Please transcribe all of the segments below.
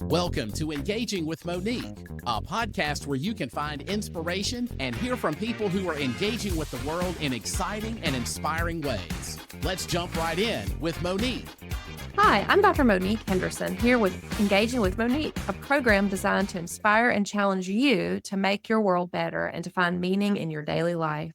Welcome to Engaging with Monique, a podcast where you can find inspiration and hear from people who are engaging with the world in exciting and inspiring ways. Let's jump right in with Monique. Hi, I'm Dr. Monique Henderson, here with Engaging with Monique, a program designed to inspire and challenge you to make your world better and to find meaning in your daily life.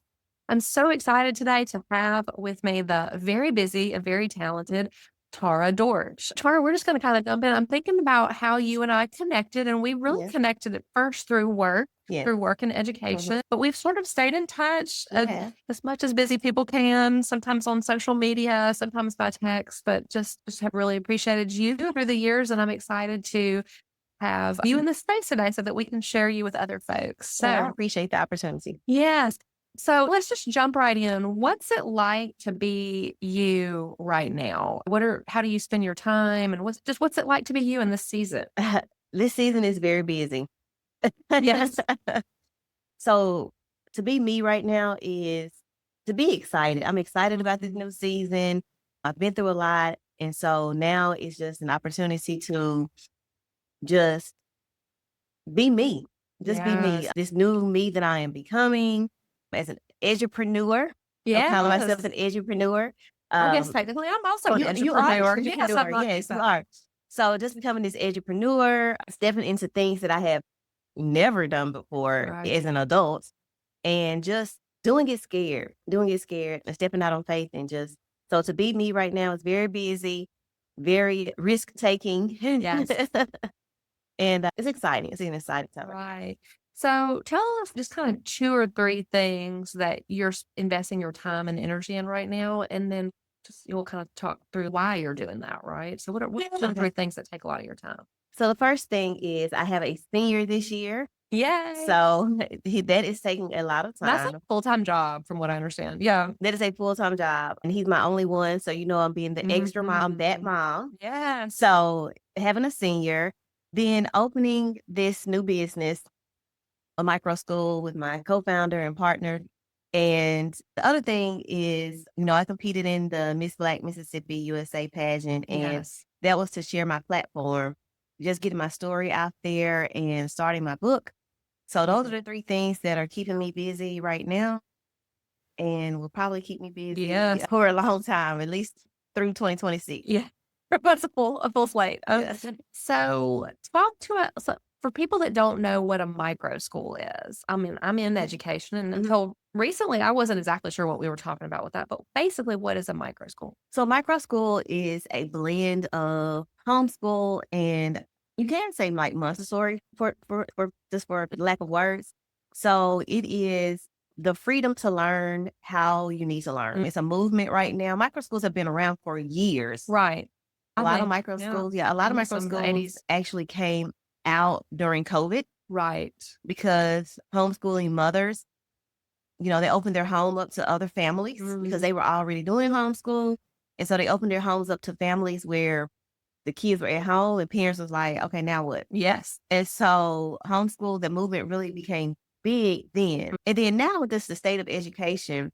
I'm so excited today to have with me the very busy and very talented Tara Dortch. Tara, we're just going to kind of jump in. I'm thinking about how you and I connected, and we really connected at first through work. Through work and education, but we've sort of stayed in touch as much as busy people can, sometimes on social media, sometimes by text, but just have really appreciated you through the years. And I'm excited to have you in this space today so that we can share you with other folks. So I appreciate the opportunity. Yes. So let's just jump right in. What's it like to be you right now? How do you spend your time, and what's it like to be you in this season? This season is very busy. Yes. So to be me right now is to be excited. I'm excited about this new season. I've been through a lot. And so now it's just an opportunity to just be me. Just be me. This new me that I am becoming as an edupreneur. Yeah. I call myself an edupreneur. I guess technically I'm also an entrepreneur. entrepreneur. Yes, you are. So just becoming this edupreneur, stepping into things that I have never done before as an adult, and just doing it scared and stepping out on faith, and just, so to be me right now is very busy, very risk taking. Yes. And it's exciting. It's an exciting time. Right. So tell us just kind of 2 or 3 things that you're investing your time and energy in right now, and then you'll kind of talk through why you're doing that, right? So what are 2 or 3 things that take a lot of your time? So the first thing is I have a senior this year. Yay. So that is taking a lot of time. That's a full-time job from what I understand. Yeah. That is a full-time job. And he's my only one. So, I'm being the extra mom, that mom. Yeah. So having a senior, then opening this new business, a micro school with my co-founder and partner. And the other thing is, I competed in the Miss Black Mississippi USA pageant, and that was to share my platform, just getting my story out there and starting my book. So those are the 3 things that are keeping me busy right now, and will probably keep me busy for a long time, at least through 2026. Yeah. That's a full slate. Yes. So talk to us. So for people that don't know what a micro school is, I mean, I'm in education, and until recently, I wasn't exactly sure what we were talking about with that. But basically, what is a micro school? So micro school is a blend of homeschool and, you can say, like Montessori for lack of words. So it is the freedom to learn how you need to learn. It's a movement right now. Micro schools have been around for years. Right. A lot of micro schools actually came out during COVID. Right. Because homeschooling mothers, they opened their home up to other families because they were already doing homeschool. And so they opened their homes up to families where the kids were at home and parents was like, okay, now what? Yes. And so homeschool, the movement really became big then. And then now with the state of education,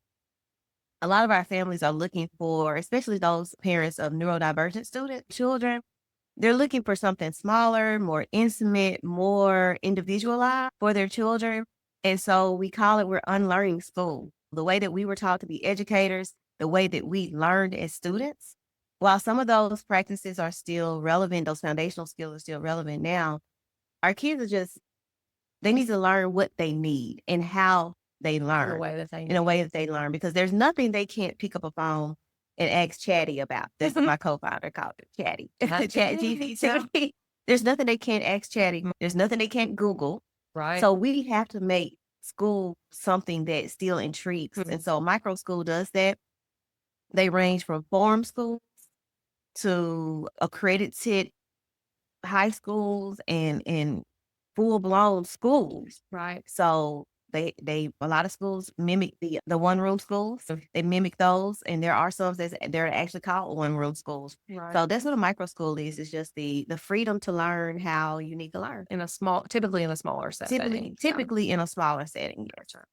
a lot of our families are looking for, especially those parents of neurodivergent children, they're looking for something smaller, more intimate, more individualized for their children. And so we call it, we're unlearning school. The way that we were taught to be educators, the way that we learned as students, while some of those practices are still relevant, those foundational skills are still relevant now, our kids they need to learn what they need and how they learn. In a way that they learn, because there's nothing they can't pick up a phone and ask Chatty about. That's what my co-founder called it, Chatty. ChatGPT. There's nothing they can't ask Chatty. There's nothing they can't Google. Right. So we have to make school something that still intrigues. And so micro school does that. They range from farm schools to accredited high schools and full-blown schools. Right. So a lot of schools mimic the one-room schools. So they mimic those, and there are some that they're actually called one-room schools. Right. So that's what a micro school is. It's just the freedom to learn how you need to learn. Typically in a smaller setting. Typically in a smaller setting. Sure.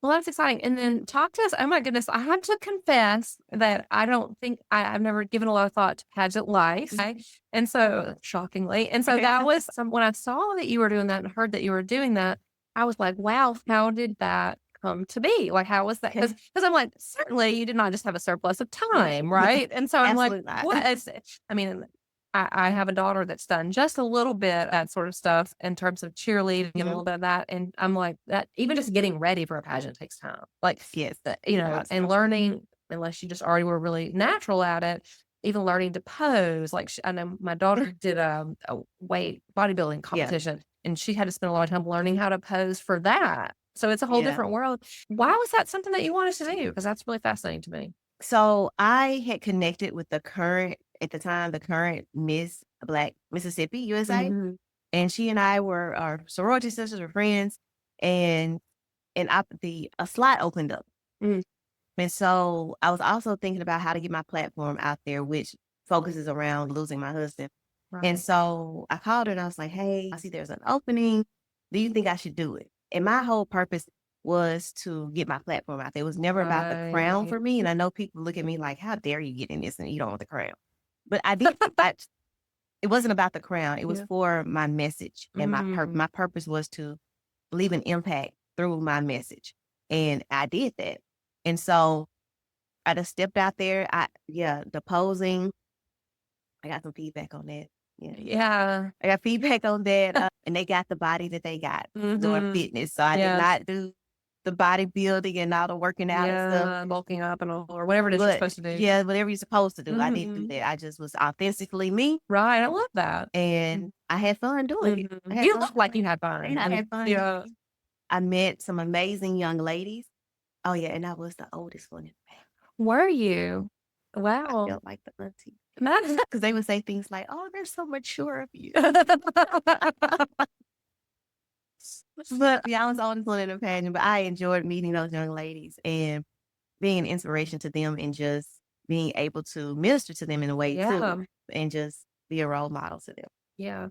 Well, that's exciting. And then talk to us. Oh my goodness. I have to confess that I don't think I've never given a lot of thought to pageant life. Right? And so shockingly. And so that was when I saw that you were doing that and heard that you were doing that, I was like, wow, how did that come to be? Like, how was that? Because I'm like, certainly you did not just have a surplus of time, right? And so I'm like, Absolutely not. what is it? I mean, I have a daughter that's done just a little bit of that sort of stuff in terms of cheerleading and a little bit of that. And I'm like, that even just getting ready for a pageant takes time. Like, Yes. And learning, unless you just already were really natural at it, even learning to pose. Like, I know my daughter did a weight bodybuilding competition and she had to spend a lot of time learning how to pose for that. So it's a whole different world. Why was that something that you wanted to do? Because that's really fascinating to me. So I had connected with the current Miss Black Mississippi, USA. Mm-hmm. And she and I were our sorority sisters, were friends. And a slot opened up. Mm. And so I was also thinking about how to get my platform out there, which focuses around losing my husband. Right. And so I called her and I was like, hey, I see there's an opening. Do you think I should do it? And my whole purpose was to get my platform out there. It was never about the crown for me. And I know people look at me like, how dare you get in this and you don't want the crown? But it wasn't about the crown. It was for my message. And my purpose was to leave an impact through my message. And I did that. And so I just stepped out there. The posing, I got some feedback on that. Yeah. I got feedback on that. And they got the body that they got doing fitness. So I did not do the bodybuilding and all the working out and stuff. Bulking up or whatever it is you're supposed to do. Yeah, whatever you're supposed to do. I didn't do that. I just was authentically me. Right. I love that. And I had fun doing it. You look like you had fun. And I had fun. Yeah. I met some amazing young ladies. Oh, yeah. And I was the oldest one in the family. Were you? Wow. I felt like the auntie. Because they would say things like, oh, they're so mature of you. But yeah, I was the oldest one in the pageant. But I enjoyed meeting those young ladies and being an inspiration to them and just being able to minister to them in a way too. And just be a role model to them. Yeah.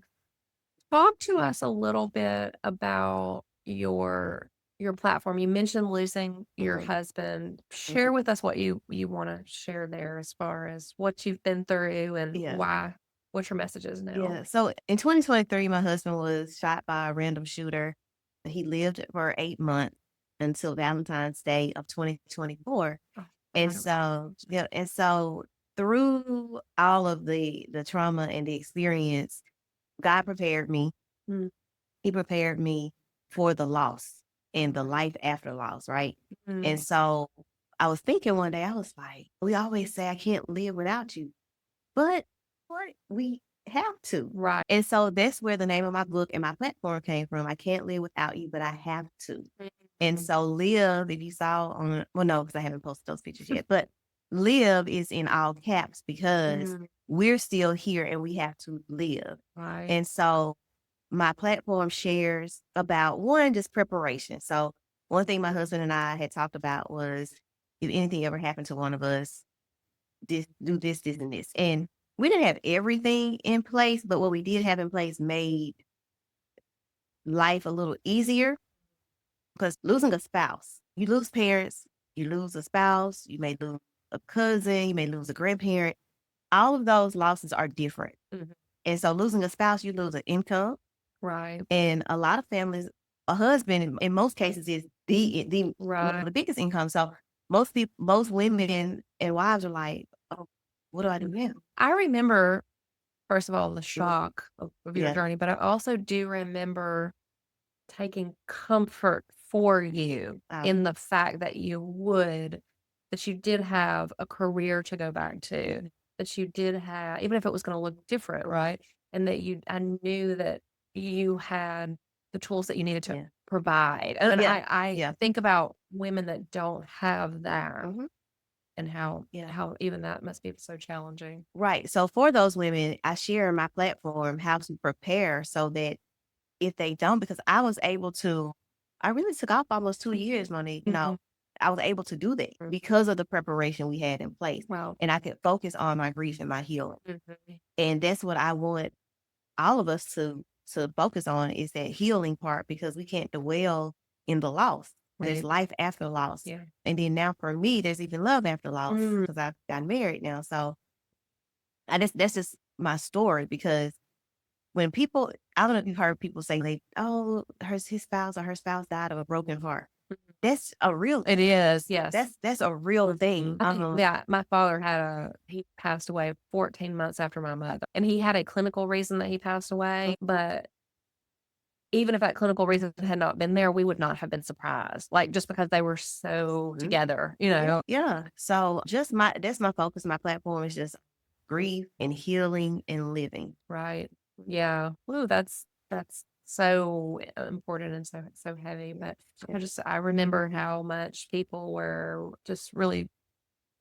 Talk to us a little bit about your platform. You mentioned losing your husband. Share with us what you want to share there as far as what you've been through and why, what your message is now. Yeah. So in 2023, my husband was shot by a random shooter. He lived for 8 months until Valentine's Day of 2024. Oh, and so through all of the trauma and the experience, God prepared me. He prepared me for the loss and the life after loss, right? And so I was thinking one day, I was like, we always say I can't live without you, but we have to. Right. And so that's where the name of my book and my platform came from. I can't live without you, but I have to. And so live, if you saw no, because I haven't posted those pictures yet, but live is in all caps because we're still here and we have to live. Right. And so my platform shares about just preparation. So one thing my husband and I had talked about was if anything ever happened to one of us, do this, and this. And we didn't have everything in place, but what we did have in place made life a little easier because losing a spouse, you lose parents, you lose a spouse, you may lose a cousin, you may lose a grandparent. All of those losses are different. And so losing a spouse, you lose an income. Right. And a lot of families, a husband in most cases is the biggest income. So most women and wives are like, oh, what do I do now? I remember, first of all, the shock of your journey, but I also do remember taking comfort for you in the fact that that you did have a career to go back to, that you did have, even if it was going to look different, right? And that I knew that you had the tools that you needed to provide. And I think about women that don't have that and how even that must be so challenging. Right. So for those women, I share on my platform how to prepare so that if they don't, because I really took off almost 2 years, Monique. I was able to do that because of the preparation we had in place. Wow. And I could focus on my grief and my healing. And that's what I want all of us to focus on is that healing part because we can't dwell in the loss. There's Right. life after loss. Yeah. And then now for me, there's even love after loss Mm. because I've gotten married now. So that's just my story because when people, I don't know if you've heard people say his spouse or her spouse died of a broken heart. That's a real, It is, yes. that's a real thing. Yeah, my father he passed away 14 months after my mother, and he had a clinical reason that he passed away, but even if that clinical reason had not been there, we would not have been surprised, like, just because they were so together, you know? Yeah. So that's my focus. My platform is just grief and healing and living. Right. Yeah. Ooh, that's so important and so heavy. But I remember how much people were just really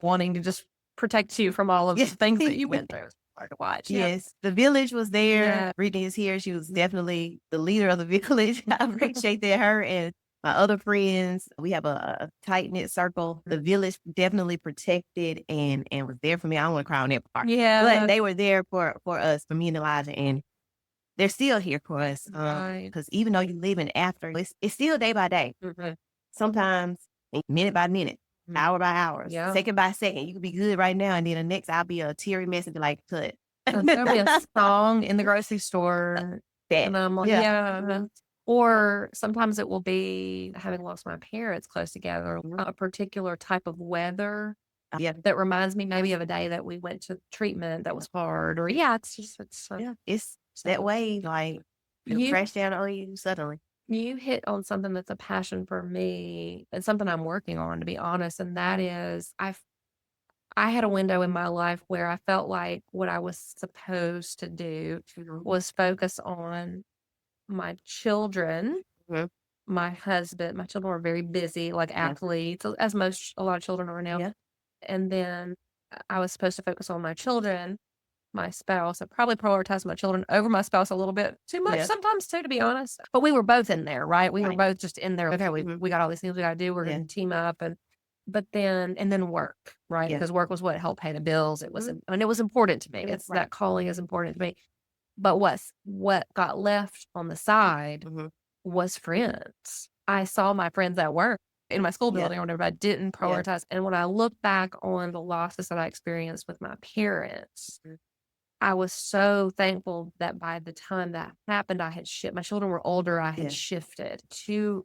wanting to just protect you from all of the things that you went through. It's hard to watch. Yes. The village was there. Yeah. Brittany is here. She was definitely the leader of the village. I appreciate that. Her and my other friends, we have a tight knit circle. The village definitely protected and was there for me. I don't want to cry on that part. Yeah. But they were there for us, for me and Elijah, and they're still here for us. Right. Because even though you're living after, it's still day by day. Mm-hmm. Sometimes minute by minute, hour by hour, Yeah. second by second. You could be good right now, and then the next I'll be a teary mess and be like, cut. There'll be a song in the grocery store. And I'm like, yeah. Or sometimes it will be having lost my parents close together, a particular type of weather that reminds me maybe of a day that we went to treatment that was hard. Or it's that way, like it'll crash down on you suddenly. You hit on something that's a passion for me and something I'm working on, to be honest, and that is I had a window in my life where I felt like what I was supposed to do was focus on my children, my husband. My children were very busy, like athletes, as a lot of children are now. And then I was supposed to focus on my children, my spouse. I probably prioritized my children over my spouse a little bit too much sometimes too, to be honest. But we were both in there, right? We were both just in there. Okay, we got all these things we got to do. We're going to team up and then work, right? Because work was what helped pay the bills. It was, and it was important to me. It's that calling is important to me. But what got left on the side was friends. I saw my friends at work in my school building or whatever. I didn't prioritize. And when I look back on the losses that I experienced with my parents, I was so thankful that by the time that happened, I had shifted. My children were older. I had shifted to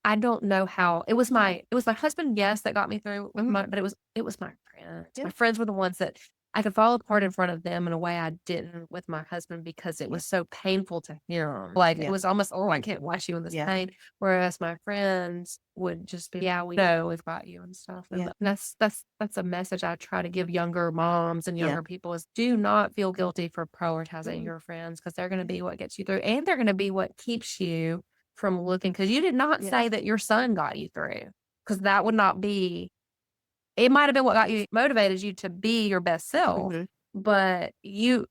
I don't know how it was my husband, yes, that got me through with but it was my friends. My friends were the ones that I could fall apart in front of them in a way I didn't with my husband because it was so painful to him. Like it was almost, I can't watch you in this pain. Whereas my friends would just be, we know we've got you and stuff. And that's a message I try to give younger moms and younger people is do not feel guilty for prioritizing your friends because they're going to be what gets you through and they're going to be what keeps you from looking, because you did not say that your son got you through, because that would not be, it might have been what got you, motivated you to be your best self, but he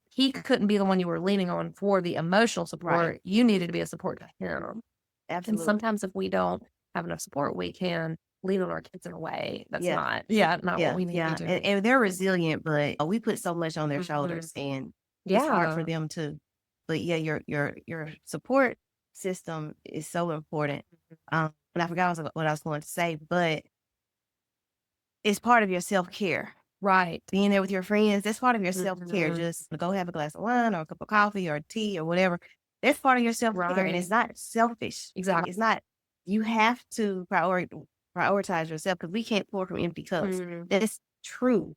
couldn't be the one you were leaning on for the emotional support. You needed to be a support to him. Absolutely. And sometimes if we don't have enough support, we can lean on our kids in a way that's not what we need to do. And they're resilient, but we put so much on their shoulders and it's hard for them to, but your support system is so important. And I forgot what I was going to say, but it's part of your self-care. Right. Being there with your friends, that's part of your self-care. Just go have a glass of wine or a cup of coffee or tea or whatever. That's part of your self-care. And it's not selfish. Exactly. It's not, you have to prioritize yourself because we can't pour from empty cups. That's true.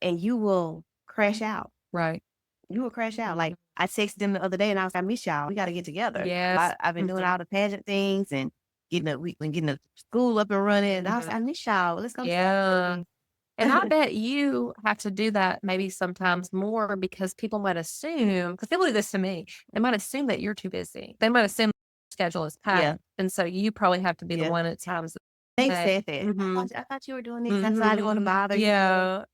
And you will crash out. Right. You will crash out. Like I texted them the other day and I was like, I miss y'all. We got to get together. Yes. I've been doing all the pageant things and getting the school up and running. And I was like, I miss y'all. Let's go. Yeah. And I bet you have to do that maybe sometimes more because people might assume, because people do this to me, they might assume that you're too busy. They might assume the schedule is packed. Yeah. And so you probably have to be the one at times. They said that. I thought you were doing this. That's why I didn't want to bother you. Yeah.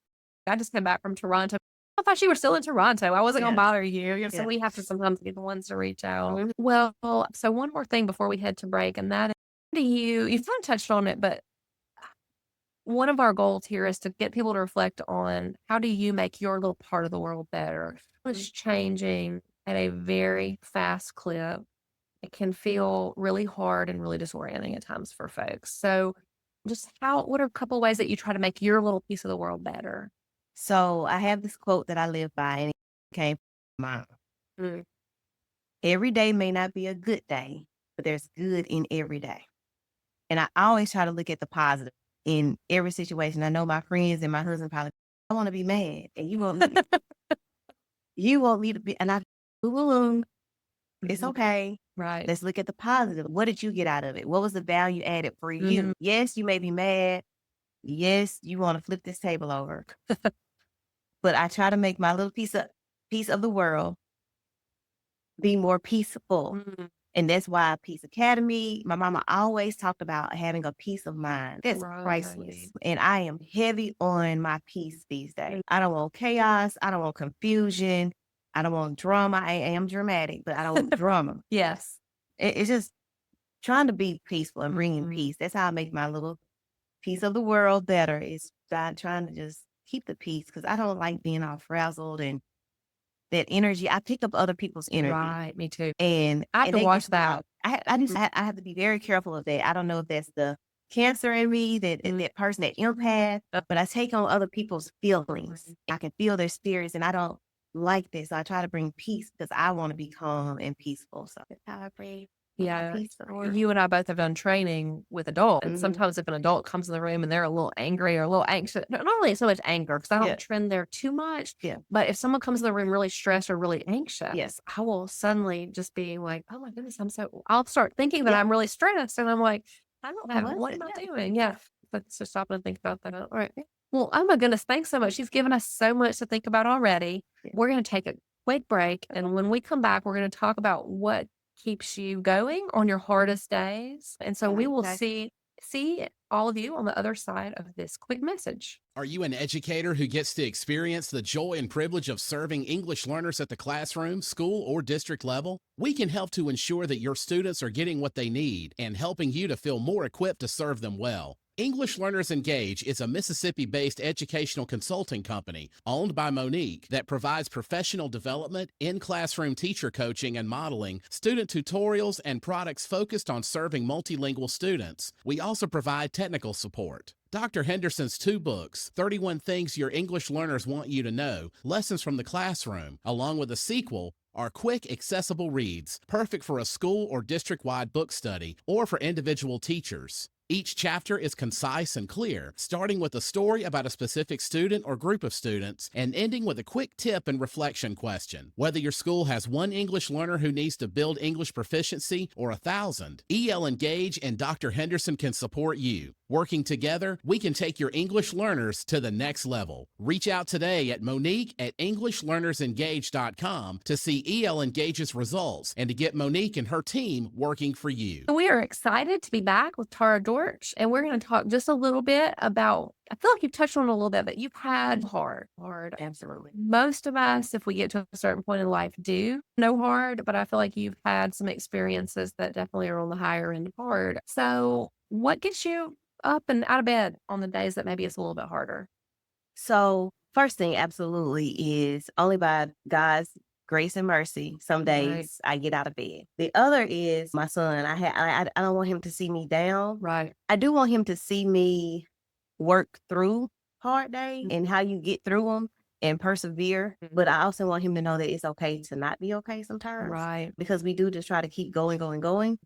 I just came back from Toronto. I thought you were still in Toronto. I wasn't going to bother you. So we have to sometimes be the ones to reach out. Well, so one more thing before we head to break, and that is, you kind of touched on it, but one of our goals here is to get people to reflect on how do you make your little part of the world better? It's changing at a very fast clip. it can feel really hard and really disorienting at times for folks. So what are a couple ways that you try to make your little piece of the world better? So I have this quote that I live by, and it came from my mom. Mm. Every day may not be a good day, but there's good in every day. And I always try to look at the positive in every situation. I know my friends and my husband probably, I want to be mad, and you want me to be, and it's okay. Right. Let's look at the positive. What did you get out of it? What was the value added for you? Yes, you may be mad. Yes, you want to flip this table over. But I try to make my little piece of the world be more peaceful. And that's why Peace Academy, my mama always talked about having a peace of mind. That's priceless. And I am heavy on my peace these days. I don't want chaos. I don't want confusion. I don't want drama. I am dramatic, but I don't want drama. Yes. It's just trying to be peaceful and bringing peace. That's how I make my little piece of the world better, is by trying to just keep the peace, because I don't like being all frazzled and that energy. I pick up other people's energy. Right, me too. And I have to watch that. I have to be very careful of that. I don't know if that's the cancer in me, that person, that empath, but I take on other people's feelings. I can feel their spirits, and I don't like this. So I try to bring peace because I want to be calm and peaceful. So that's how I bring. Yeah, you and I both have done training with adults. And sometimes if an adult comes in the room and they're a little angry or a little anxious, not really so much anger, because I don't trend there too much. Yeah. But if someone comes in the room really stressed or really anxious, I will suddenly just be like, oh my goodness, I'll start thinking that I'm really stressed. And I'm like, I don't have, what am I doing? Yeah. Let's just stop and think about that. All right. Well, oh my goodness, thanks so much. You've given us so much to think about already. We're going to take a quick break. And when we come back, we're going to talk about what keeps you going on your hardest days. And so we will see all of you on the other side of this quick message. Are you an educator who gets to experience the joy and privilege of serving English learners at the classroom, school, or district level? We can help to ensure that your students are getting what they need and helping you to feel more equipped to serve them well. English Learners Engage is a Mississippi-based educational consulting company owned by Monique that provides professional development, in-classroom teacher coaching and modeling, student tutorials, and products focused on serving multilingual students. We also provide technical support. Dr. Henderson's 2 books, 31 Things Your English Learners Want You to Know, Lessons from the Classroom, along with a sequel, are quick, accessible reads, perfect for a school or district-wide book study or for individual teachers. Each chapter is concise and clear, starting with a story about a specific student or group of students and ending with a quick tip and reflection question. Whether your school has 1 English learner who needs to build English proficiency or 1,000, EL Engage and Dr. Henderson can support you. Working together, we can take your English learners to the next level. Reach out today at Monique@EnglishLearnersEngage.com to see EL Engage's results and to get Monique and her team working for you. We are excited to be back with Tara Dortch, and we're going to talk just a little bit about, I feel like you've touched on it a little bit, but you've had hard. Absolutely. Most of us, if we get to a certain point in life, do know hard, but I feel like you've had some experiences that definitely are on the higher end of hard. So what gets you up and out of bed on the days that maybe it's a little bit harder? So first thing, absolutely, is only by God's grace and mercy. Some days I get out of bed. The other is my son. I don't want him to see me down. Right. I do want him to see me work through hard days and how you get through them and persevere. But I also want him to know that it's okay to not be okay sometimes. Right. Because we do just try to keep going.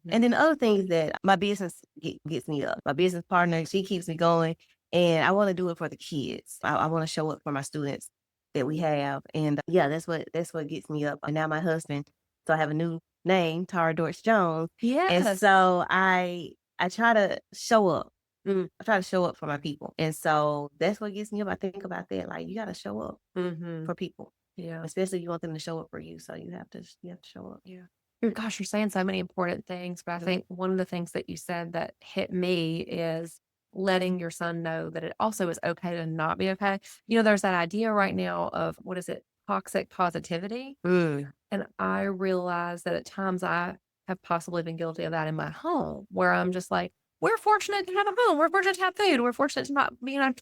And then the other thing is that my business gets me up. My business partner, she keeps me going. And I want to do it for the kids. I want to show up for my students that we have. And that's what gets me up. And now my husband, so I have a new name, Tara Dortch Jones. Yes. And so I try to show up. I try to show up for my people. And so that's what gets me up. I think about that. Like, you got to show up for people. Yeah. Especially if you want them to show up for you. So you have to show up. Yeah. Gosh, you're saying so many important things, but I think one of the things that you said that hit me is letting your son know that it also is okay to not be okay. You know, there's that idea right now of, what is it? Toxic positivity. And I realize that at times I have possibly been guilty of that in my home, where I'm just like, we're fortunate to have a home. We're fortunate to have food. We're fortunate to not be in a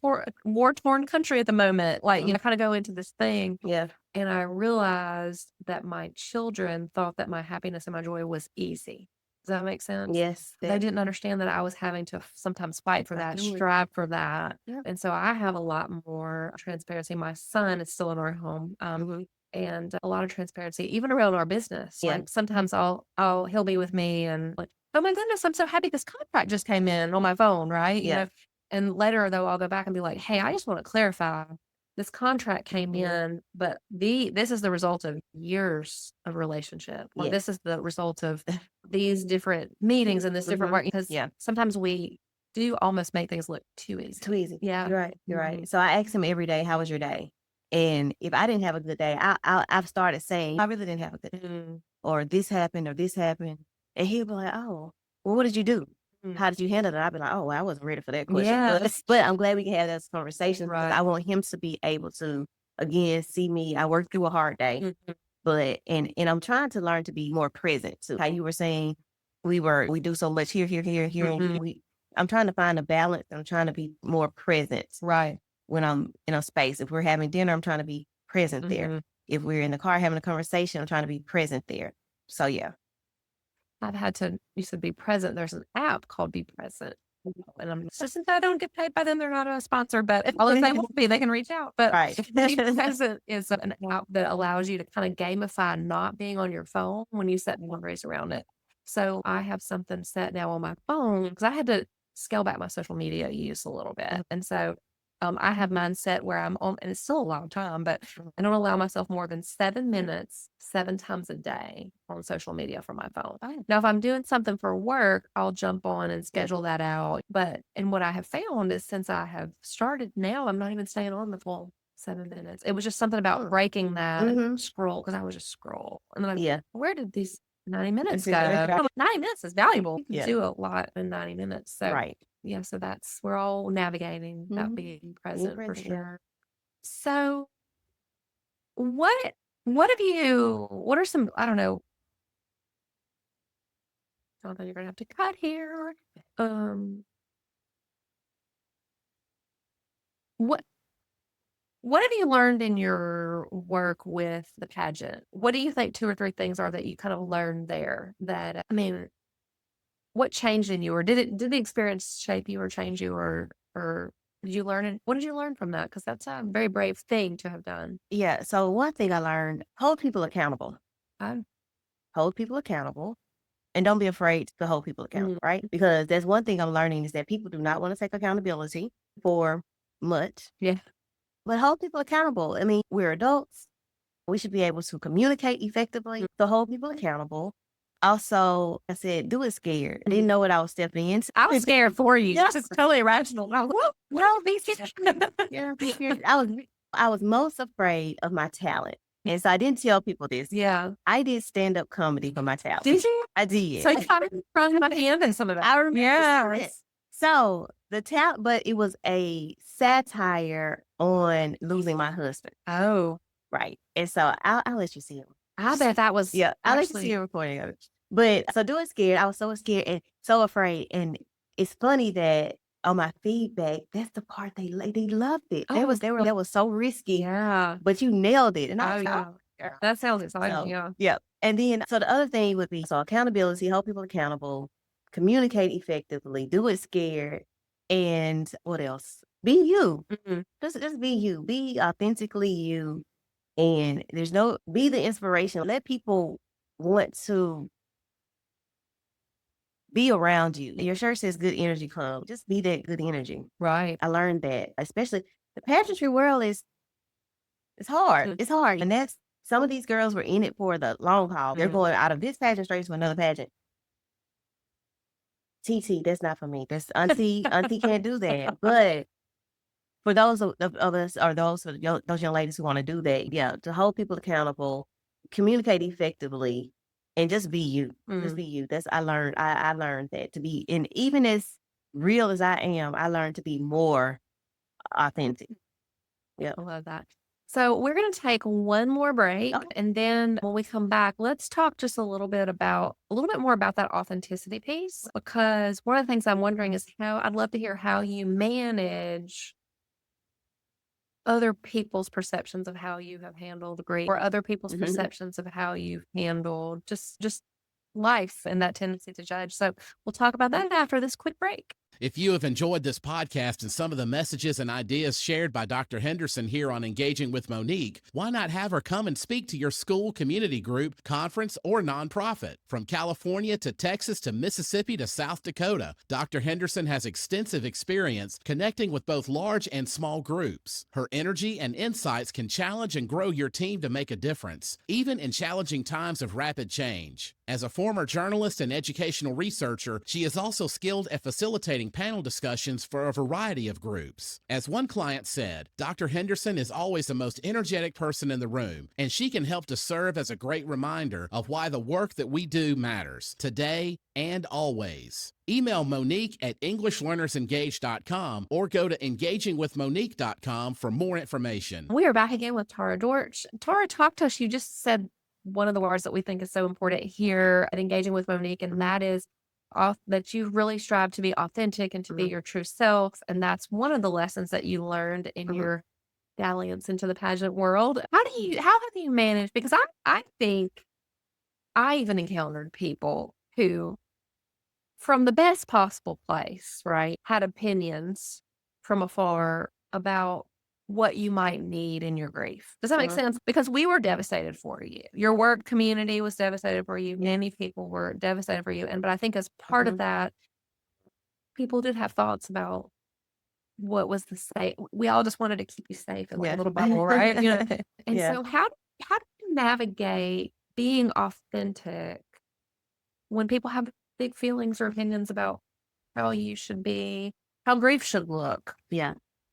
war-torn country at the moment. Like, you know, kind of go into this thing. Yeah. And I realized that my children thought that my happiness and my joy was easy. Does that make sense? Yes. They didn't understand that I was having to sometimes fight for that, strive for that. Yep. And so I have a lot more transparency. My son is still in our home. And a lot of transparency, even around our business. Yeah. Like sometimes he'll be with me and like, oh my goodness, I'm so happy this contract just came in on my phone, right? You know, and later though, I'll go back and be like, hey, I just want to clarify. This contract came in, but this is the result of years of relationship. Or this is the result of these different meetings and this different work. Because sometimes we do almost make things look too easy. Too easy. Yeah. You're right. You're right. So I ask him every day, how was your day? And if I didn't have a good day, I've started saying, I really didn't have a good day. Or this happened or this happened. And he'll be like, oh, well, what did you do? How did you handle it? I'd be like, oh, well, I wasn't ready for that question. Yeah. But I'm glad we can have those conversations. Right. I want him to be able to, again, see me. I worked through a hard day. But and I'm trying to learn to be more present too. How you were saying we do so much here. And I'm trying to find a balance. I'm trying to be more present. Right. When I'm in a space. If we're having dinner, I'm trying to be present there. If we're in the car having a conversation, I'm trying to be present there. So yeah. I've had to, you said be present. There's an app called Be Present. And since I don't get paid by them, they're not a sponsor, but if they won't be, they can reach out. But Be Present is an app that allows you to kind of gamify not being on your phone when you set boundaries around it. So I have something set now on my phone because I had to scale back my social media use a little bit. And so I have mine set where I'm on, and it's still a long time, but I don't allow myself more than 7 minutes, 7 times a day on social media from my phone. Now, if I'm doing something for work, I'll jump on and schedule that out. And what I have found is since I have started now, I'm not even staying on the full 7 minutes. It was just something about breaking that scroll because I was just scroll. And then where did these 90 minutes go? 90 minutes is valuable. You can do a lot in 90 minutes. So yeah, so we're all navigating that being present for sure. So what are some, I don't know, Jonathan, you're going to have to cut here. What have you learned in your work with the pageant? What do you think 2 or 3 things are that you kind of learned there that, I mean, what changed in you, or did the experience shape you or change you, or did you learn what did you learn from that? Because that's a very brave thing to have done. Yeah. So one thing I learned, hold people accountable. Hold people accountable. And don't be afraid to hold people accountable, right? Because there's one thing I'm learning is that people do not want to take accountability for much. Yeah. But hold people accountable. I mean, we're adults. We should be able to communicate effectively to hold people accountable. Also, I said, do it scared. I didn't know what I was stepping into. I was scared for you. Yes. It's totally irrational. I was like, be scared. I was most afraid of my talent. And so I didn't tell people this. Yeah. I did stand-up comedy for my talent. Did you? I did. So you kind of front my hand and some of that. I remember. Yeah. So the talent, but it was a satire on losing my husband. Oh. Right. And so I'll let you see him. I bet that was I'll let you see a recording of it. But so do it scared. I was so scared and so afraid. And it's funny that on my feedback, that's the part they loved it. Oh, that was so risky. Yeah. But you nailed it. And I was like, that sounds exciting. Yeah. And then so the other thing would be accountability, hold people accountable, communicate effectively, do it scared, and what else? Be you. Just be you. Be authentically you. And be the inspiration. Let people want to be around you. Your shirt says Good Energy Club. Just be that good energy. Right. I learned that, especially the pageantry world it's hard. It's hard. And some of these girls were in it for the long haul. They're going out of this pageant straight to another pageant. TT, that's not for me. That's auntie can't do that. But for those of us, or those young ladies who want to do that, to hold people accountable, communicate effectively, and just be you. Just be you. I learned that to be, and even as real as I am, I learned to be more authentic. Yeah, I love that. So we're going to take one more break, and then when we come back, let's talk just a little bit more about that authenticity piece, because one of the things I'm wondering is I'd love to hear how you manage other people's perceptions of how you have handled grief, or other people's perceptions of how you've handled just life and that tendency to judge. So we'll talk about that after this quick break. If you have enjoyed this podcast and some of the messages and ideas shared by Dr. Henderson here on Engaging with Monique, why not have her come and speak to your school, community group, conference, or nonprofit? From California to Texas to Mississippi to South Dakota, Dr. Henderson has extensive experience connecting with both large and small groups. Her energy and insights can challenge and grow your team to make a difference, even in challenging times of rapid change. As a former journalist and educational researcher, she is also skilled at facilitating panel discussions for a variety of groups. As one client said, Dr. Henderson is always the most energetic person in the room, and she can help to serve as a great reminder of why the work that we do matters, today and always. Email Monique at EnglishLearnersEngage.com or go to EngagingWithMonique.com for more information. We are back again with Tara Dortch. Tara, talk to us. You just said one of the words that we think is so important here at Engaging with Monique, and that is that you really strive to be authentic and to be your true self. And that's one of the lessons that you learned in your dalliance into the pageant world. How have you managed? Because I think I even encountered people who, from the best possible place, right, had opinions from afar about what you might need in your grief. Does that make sense? Because we were devastated for you. Your work community was devastated for you. Many people were devastated for you. But I think as part of that, people did have thoughts about what was the safe. We all just wanted to keep you safe in like a little bubble, right? And so how do you navigate being authentic when people have big feelings or opinions about how you should be, how grief should look,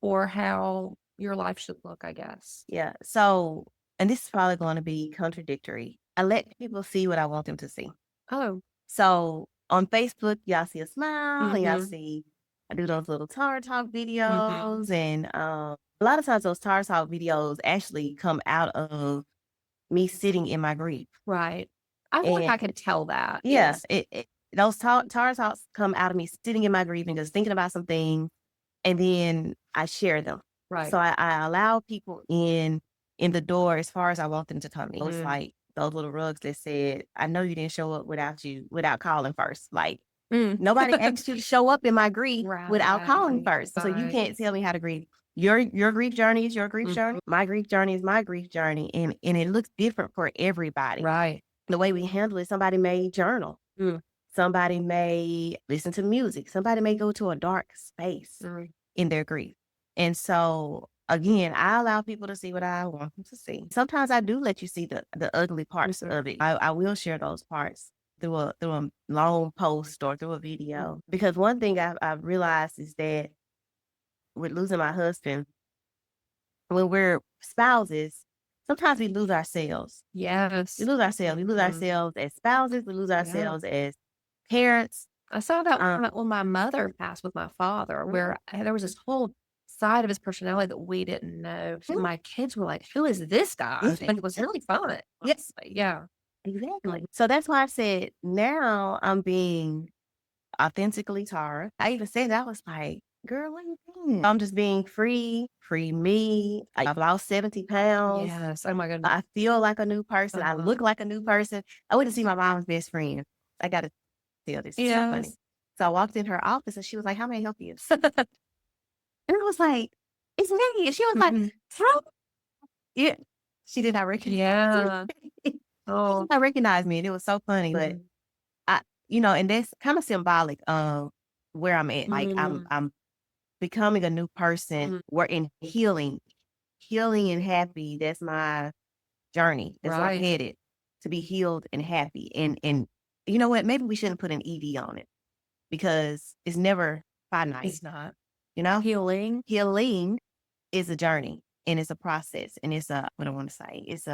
or how your life should look, I guess. Yeah. So, and this is probably going to be contradictory. I let people see what I want them to see. Oh. So on Facebook, y'all see a smile, and y'all see I do those little Tara Talk videos, and a lot of times those Tara Talk videos actually come out of me sitting in my grief. Right. I think I could tell that. Yeah. Those Tara Talks come out of me sitting in my grief and just thinking about some things, and then I share them. Right. So I allow people in the door as far as I want them to come in. It's like those little rugs that said, I know you didn't show up without calling first. Like nobody asked you to show up in my grief without calling first. So you can't tell me how to grieve. Your grief journey is your grief journey. My grief journey is my grief journey. And it looks different for everybody. Right. The way we handle it, somebody may journal. Somebody may listen to music. Somebody may go to a dark space in their grief. And so, again, I allow people to see what I want them to see. Sometimes I do let you see the ugly parts of it. I will share those parts through a long post or through a video. Because one thing I've realized is that with losing my husband, when we're spouses, sometimes we lose ourselves. Yes. We lose ourselves. We lose ourselves as spouses. We lose ourselves as parents. I saw that when my mother passed with my father, where there was this whole side of his personality that we didn't know. My kids were like, who is this guy? And it was really fun. Yes. Yeah. Exactly. So that's why I said now I'm being authentically Tara. I even said that, I was like, girl, what are you doing? I'm just being free me. I've lost 70 pounds. Yes. Oh my goodness. I feel like a new person. I look like a new person. I went to see my mom's best friend. I got to tell this. It's so funny. So I walked in her office and she was like, how may I help you? And I was like, it's me. And she was like, how? Yeah. She did not recognize me. Oh, I recognized me, and it was so funny. But and that's kind of symbolic of where I'm at. Like I'm becoming a new person. We're in healing and happy. That's my journey. That's where I'm headed, to be healed and happy. And you know what? Maybe we shouldn't put an ED on it, because it's never finite. it's not. Healing is a journey, and it's a process, and it's what I want to say. It's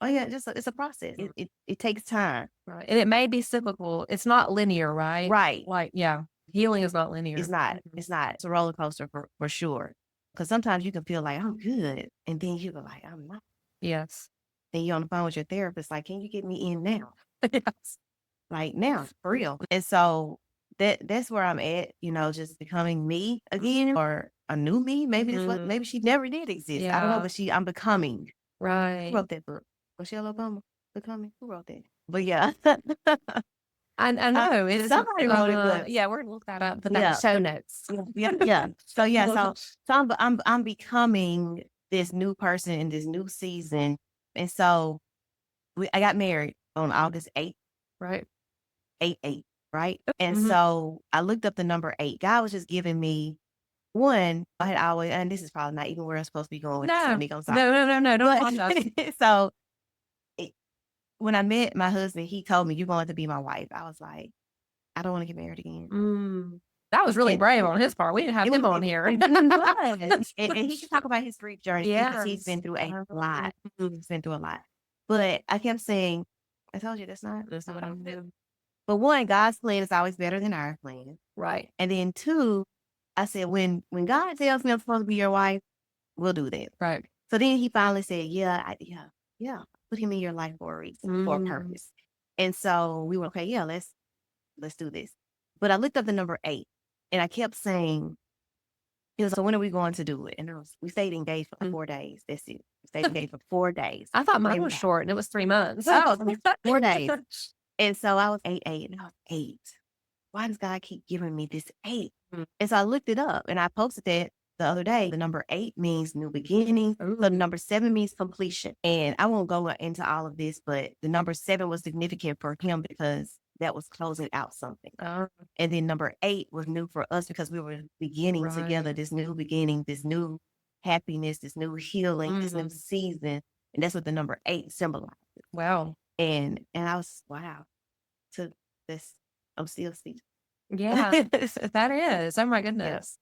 it's a process. It takes time. Right. And it may be cyclical. It's not linear, right? Right. Like, healing is not linear. It's not. It's not. It's a roller coaster for sure. Because sometimes you can feel like I'm good, and then you go like, I'm not. Yes. Then you're on the phone with your therapist, like, can you get me in now? Yes. Like now, for real. And so that's where I'm at, just becoming me again, or a new me. Maybe maybe she never did exist. I don't know, but I'm becoming. Right. Who wrote that book? Michelle Obama, Becoming. Who wrote that? But yeah. I know. It's somebody wrote it, but yeah, we're gonna look that up. Put that in the show notes. Yeah. So I'm becoming this new person in this new season. And so I got married on August 8th. Right. 8/8, right? And so I looked up the number 8. God was just giving me one. I had always, and this is probably not even where I'm supposed to be going with this, Monique, I'm sorry. No, don't apologize. So when I met my husband, he told me, "You're going to be my wife." I was like, I don't want to get married again. That was really brave on his part. We didn't have him on here. And he can talk about his grief journey because he's been through a lot. He's been through a lot. But I kept saying, I told you that's not what I'm doing. But one, God's plan is always better than our plan. Right. And then two, I said, when God tells me I'm supposed to be your wife, we'll do that. Right. So then he finally said, yeah, put him in your life for a reason, for a purpose. And so we were okay, yeah, let's do this. But I looked up the number 8 and I kept saying, he was like, so when are we going to do it? And we stayed engaged for 4 days. That's it. We stayed engaged for 4 days. I thought mine was short and it was 3 months. Oh, 4 days. And so I was 8/8 and I was 8. Why does God keep giving me this 8? And so I looked it up and I posted that the other day. The number 8 means new beginning. The number 7 means completion. And I won't go into all of this, but the number 7 was significant for him because that was closing out something. And then number 8 was new for us because we were beginning together, this new beginning, this new happiness, this new healing, this new season. And that's what the number 8 symbolizes. Wow. And I was, wow. To this, I'm still speaking. Yeah, that is. Oh my goodness.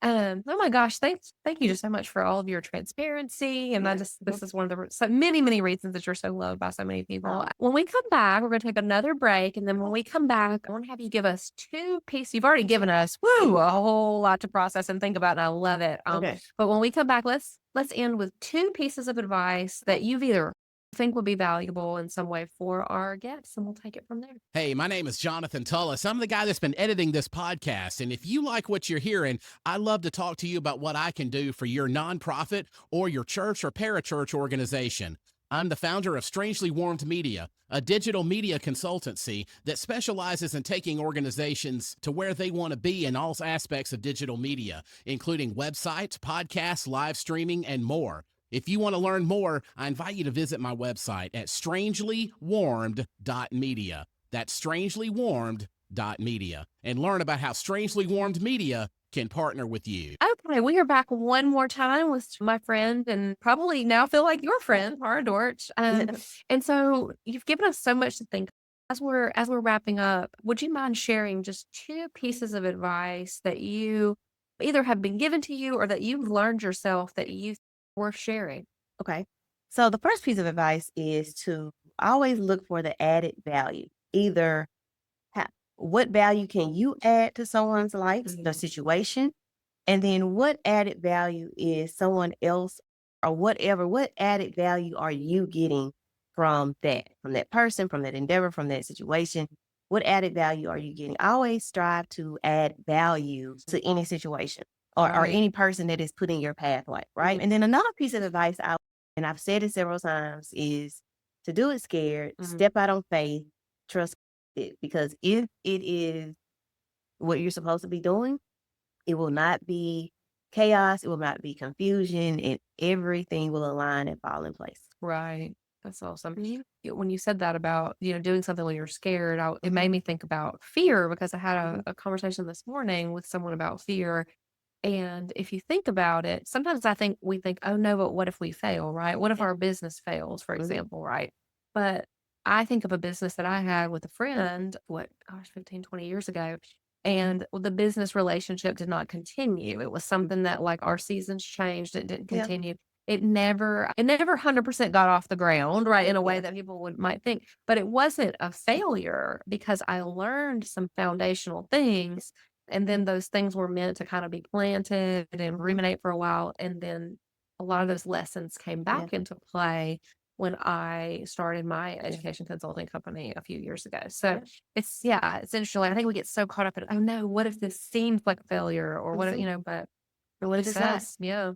Oh my gosh. Thank you just so much for all of your transparency. And this is one of the many reasons that you're so loved by so many people. When we come back, we're going to take another break. And then when we come back, I want to have you give us 2 pieces. You've already given us a whole lot to process and think about. And I love it. Okay. But when we come back, let's end with 2 pieces of advice that you've either think will be valuable in some way for our guests, and we'll take it from there. Hey, my name is Jonathan Tullos. I'm the guy that's been editing this podcast, and if you like what you're hearing, I'd love to talk to you about what I can do for your nonprofit or your church or parachurch organization. I'm the founder of Strangely Warmed Media, a digital media consultancy that specializes in taking organizations to where they want to be in all aspects of digital media, including websites, podcasts, live streaming, and more. If you want to learn more, I invite you to visit my website at strangelywarmed.media. That's strangelywarmed.media. And learn about how Strangely Warmed Media can partner with you. Okay, we are back one more time with my friend and probably now feel like your friend, Tara Dortch. And so you've given us so much to think. As we're wrapping up, would you mind sharing just 2 pieces of advice that you either have been given to you or that you've learned yourself that you worth sharing? Okay. So the first piece of advice is to always look for the added value. Either what value can you add to someone's life, the situation, and then what added value is someone else or whatever, what added value are you getting from that person, from that endeavor, from that situation? What added value are you getting? Always strive to add value to any situation. Or any person that is put in your pathway, right? And then another piece of advice, and I've said it several times, is to do it scared, step out on faith, trust it. Because if it is what you're supposed to be doing, it will not be chaos, it will not be confusion, and everything will align and fall in place. Right. That's awesome. When you said that about, doing something when you're scared, it made me think about fear because I had a conversation this morning with someone about fear. And if you think about it, sometimes we think, oh no, but what if we fail, right? What if our business fails, for example, right? But I think of a business that I had with a friend, 15, 20 years ago. And the business relationship did not continue. It was something that like our seasons changed. It didn't continue. It never 100% got off the ground, right? In a way that people might think, but it wasn't a failure because I learned some foundational things. And then those things were meant to kind of be planted and ruminate for a while. And then a lot of those lessons came back into play when I started my education consulting company a few years ago. So it's interesting. I think we get so caught up in, oh no, what if this seems like a failure or what, but Really What is that? says, yeah.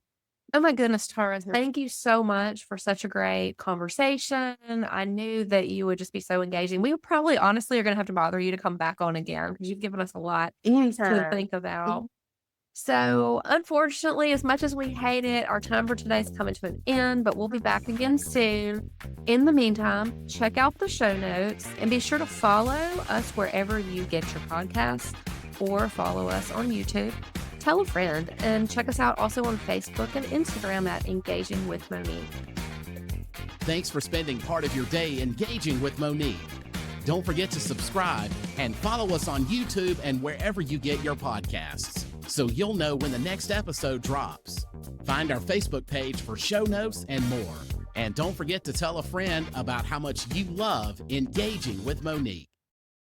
Oh my goodness, Tara, thank you so much for such a great conversation. I knew that you would just be so engaging. We probably honestly are going to have to bother you to come back on again because you've given us a lot to Anytime. think about. So, unfortunately, as much as we hate it, our time for today is coming to an end, but we'll be back again soon. In the meantime, check out the show notes and be sure to follow us wherever you get your podcasts or follow us on YouTube. Tell a friend and check us out also on Facebook and Instagram at Engaging with Monique. Thanks for spending part of your day engaging with Monique. Don't forget to subscribe and follow us on YouTube and wherever you get your podcasts, so you'll know when the next episode drops. Find our Facebook page for show notes and more. And don't forget to tell a friend about how much you love engaging with Monique.